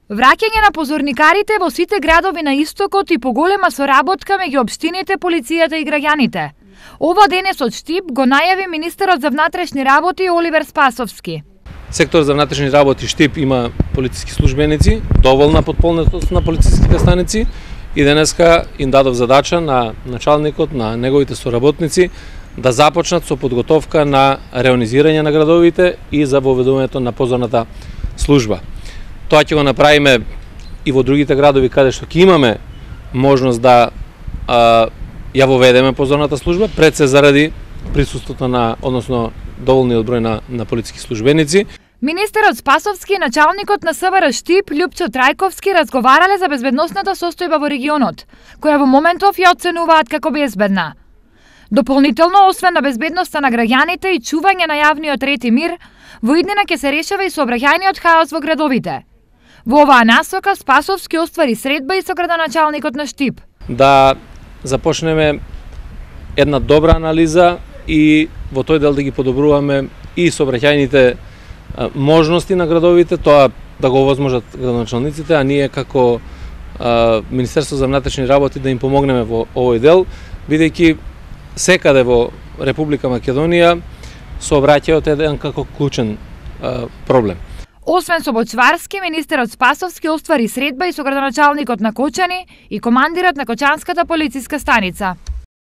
Враќање на позорникарите во сите градови на истокот и поголема соработка меѓу општините, полицијата и граѓаните. Ова денес од Штип го најави министерот за внатрешни работи Оливер Спасовски. Сектор за внатрешни работи Штип има полициски службеници, доволна потполнетост на полициските станици и денеска им дадов задача на началникот, на неговите соработници да започнат со подготовка на реонизирање на градовите и за воведувањето на позорната служба. Тоа ќе го направиме и во другите градови каде што ќе имаме можност да ја воведеме позорната служба, пред се заради присуството на, односно доволниот број на полициски службеници. Министерот Спасовски и началникот на СВР Штип Љупчо Трајковски разговарале за безбедносната состојба во регионот, која во моментов ја оценуваат како безбедна. Дополнително, освен на безбедноста на граѓаните и чување на јавниот ред и мир, во иднина ќе се решава и сообраќајниот хаос во градовите. Во оваа насока Спасовски оствари средба и со градоначалникот на Штип. Да започнеме една добра анализа и во тој дел да ги подобруваме и сообраќајните можности на градовите, тоа да го овозможат градоначалниците, а ние како Министерство за внатрешни работи да им помогнеме во овој дел, бидејќи секаде во Република Македонија сообраќајот е еден како клучен проблем. Освен со Бочварски, министерот Спасовски оствари средба и со градоначалникот на Кочани и командирот на Кочанската полициска станица.